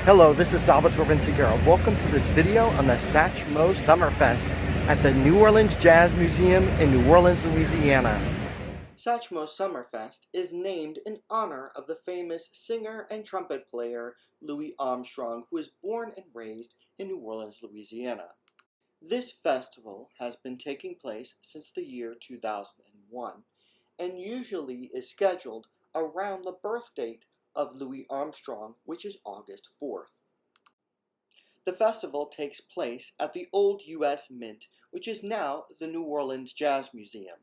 Hello, this is Salvatore Vinciguerra. Welcome to this video on the Satchmo Summer Fest at the New Orleans Jazz Museum in New Orleans, Louisiana. Satchmo Summer Fest is named in honor of the famous singer and trumpet player Louis Armstrong, who was born and raised in New Orleans, Louisiana. This festival has been taking place since the year 2001 and usually is scheduled around the birth date of Louis Armstrong, which is August 4th. The festival takes place at the Old U.S. Mint, which is now the New Orleans Jazz Museum.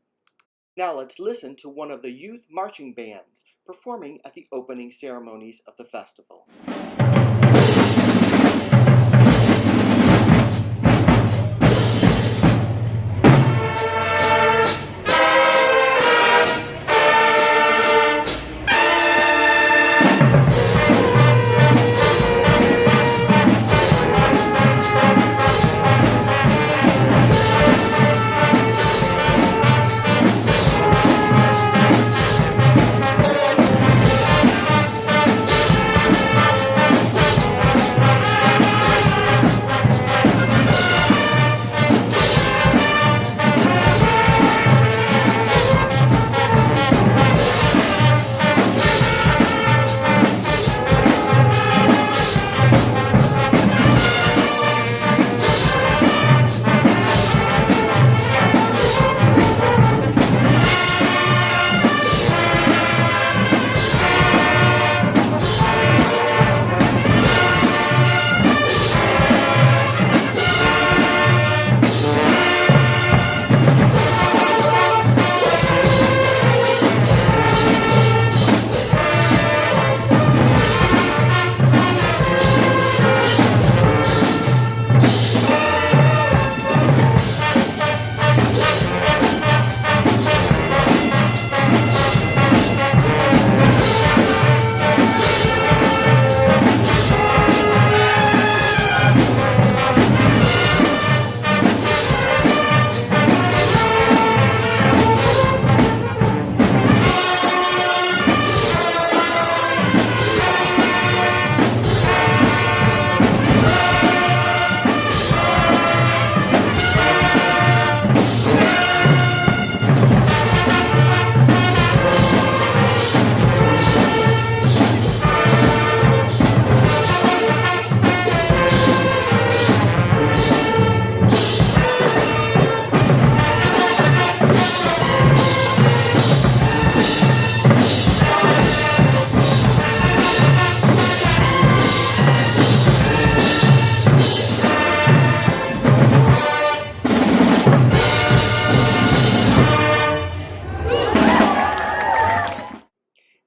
Now let's listen to one of the youth marching bands performing at the opening ceremonies of the festival.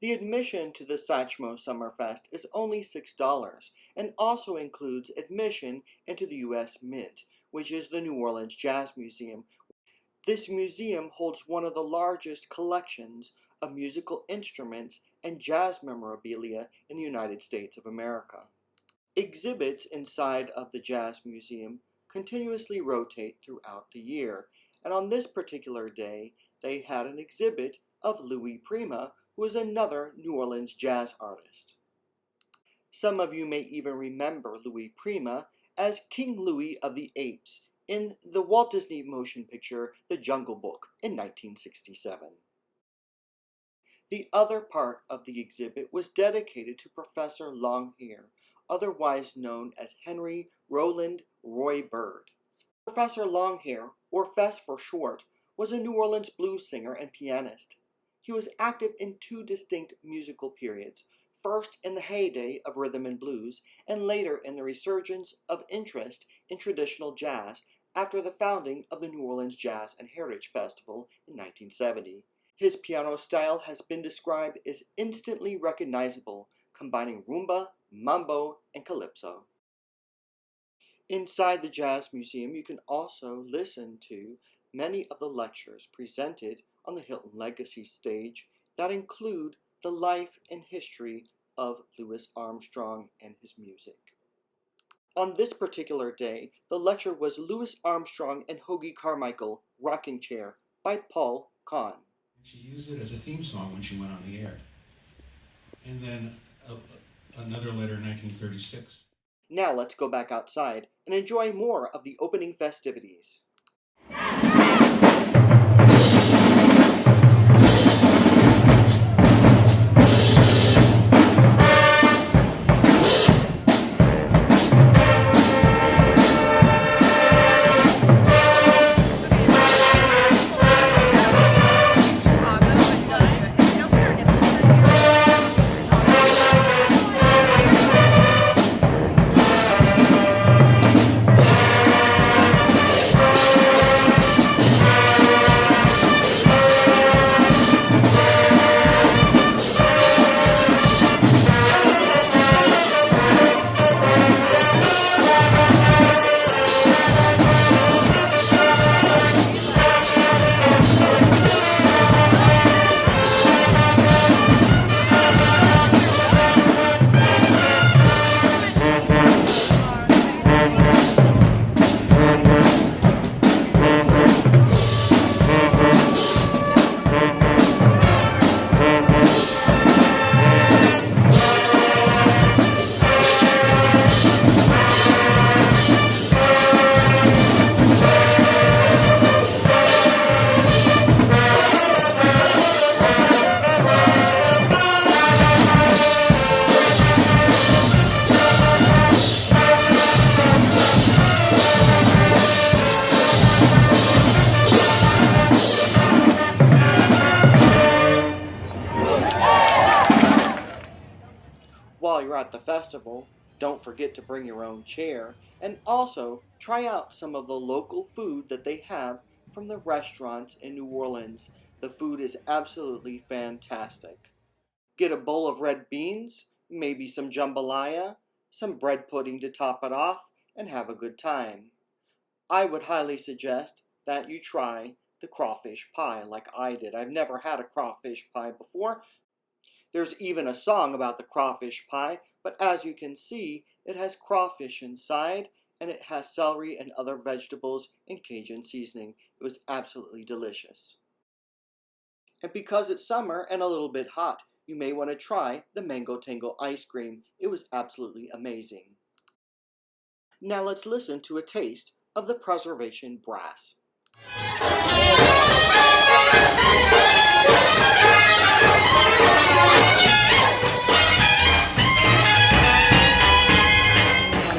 The admission to the Satchmo Summer Fest is only $6 and also includes admission into the U.S. Mint, which is the New Orleans Jazz Museum. This museum holds one of the largest collections of musical instruments and jazz memorabilia in the United States of America. Exhibits inside of the Jazz Museum continuously rotate throughout the year, and on this particular day, they had an exhibit of Louis Prima, who is another New Orleans jazz artist. Some of you may even remember Louis Prima as King Louis of the Apes in the Walt Disney motion picture The Jungle Book in 1967. The other part of the exhibit was dedicated to Professor Longhair, otherwise known as Henry Roland Roy Bird. Professor Longhair, or Fess for short, was a New Orleans blues singer and pianist. He was active in two distinct musical periods, first in the heyday of rhythm and blues, and later in the resurgence of interest in traditional jazz after the founding of the New Orleans Jazz and Heritage Festival in 1970. His piano style has been described as instantly recognizable, combining rumba, mambo, and calypso. Inside the Jazz Museum, you can also listen to many of the lectures presented on the Hilton Legacy stage that include the life and history of Louis Armstrong and his music. On this particular day, the lecture was Louis Armstrong and Hoagy Carmichael, Rocking Chair, by Paul Kahn. She used it as a theme song when she went on the air. And then Another letter, 1936. Now let's go back outside and enjoy more of the opening festivities. While you're at the festival, don't forget to bring your own chair and also try out some of the local food that they have from the restaurants in New Orleans. The food is absolutely fantastic. Get a bowl of red beans, maybe some jambalaya, some bread pudding to top it off, and have a good time. I would highly suggest that you try the crawfish pie like I did. I've never had a crawfish pie before. There's even a song about the crawfish pie, but as you can see, it has crawfish inside, and it has celery and other vegetables and Cajun seasoning. It was absolutely delicious. And because it's summer and a little bit hot, you may want to try the Mango Tango ice cream. It was absolutely amazing. Now let's listen to a taste of the preservation brass.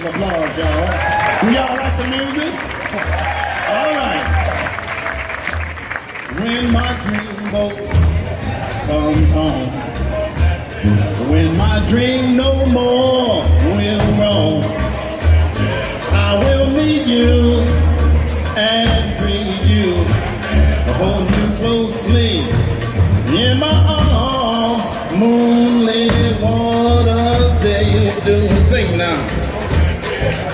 Applause, y'all. Do y'all like the music? All right. When my dreamboat comes home, when my dream no more will roam, I will meet you and greet you, hold you closely in my arms, moonlit waters they do. Sing now.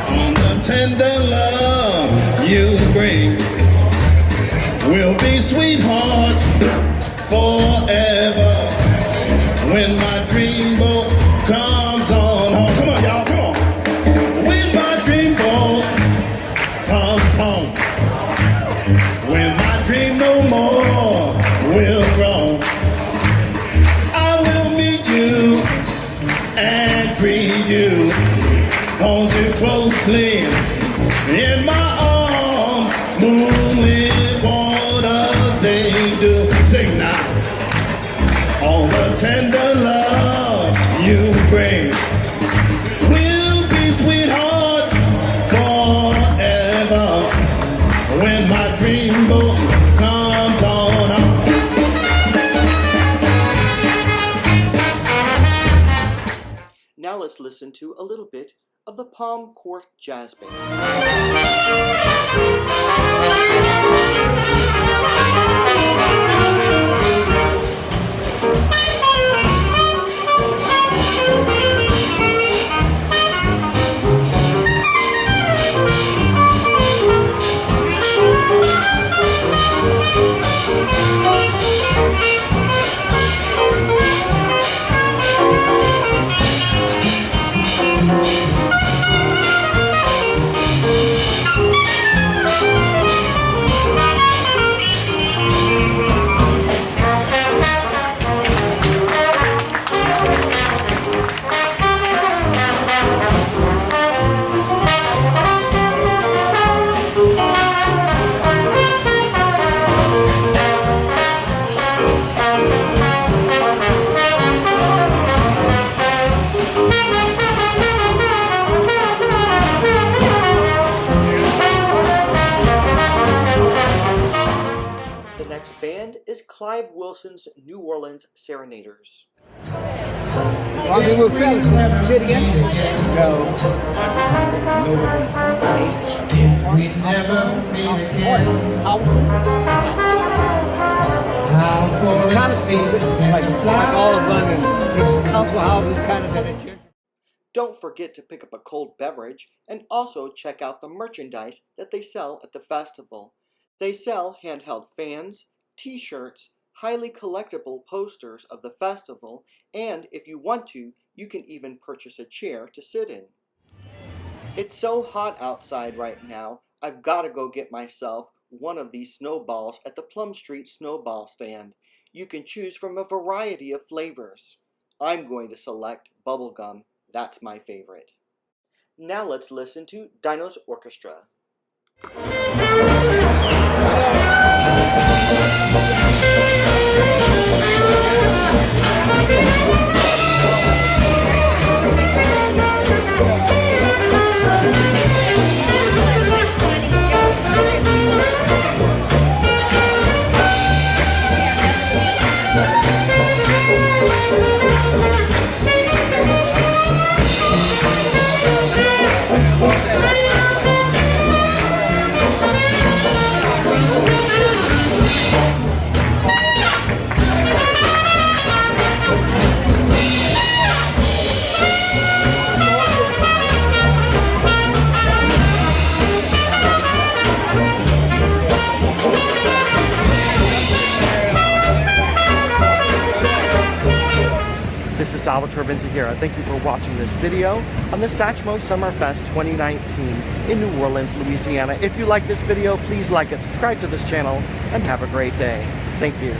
On the tender love you bring, we'll be sweethearts forever. When my dreamboat comes on home, come on y'all, come on. When my dreamboat comes home, when my dream no more will roam, I will meet you and greet you, hold you closely in my arms, moonlit waters they do. Sing now. All the tender love you bring, we'll be sweethearts forever. When my dreamboat comes on home. Now let's listen to a little bit of the Palm Court Jazz Band. Clive Wilson's New Orleans Serenaders. Want me to move fast? Say it again? No. If we never meet again, how It's kind of stupid, like all of London. These council houses kind of in a. Don't forget to pick up a cold beverage and also check out the merchandise that they sell at the festival. They sell handheld fans, t-shirts, highly collectible posters of the festival, and if you want to, you can even purchase a chair to sit in. It's so hot outside right now, I've got to go get myself one of these snowballs at the Plum Street Snowball stand. You can choose from a variety of flavors. I'm going to select bubblegum. That's my favorite. Now let's listen to DinosAurchestra. This is Salvatore Vinciguerra. Thank you for watching this video on the Satchmo Summer Fest 2019 in New Orleans, Louisiana. If you like this video, please like it, subscribe to this channel, and have a great day. Thank you.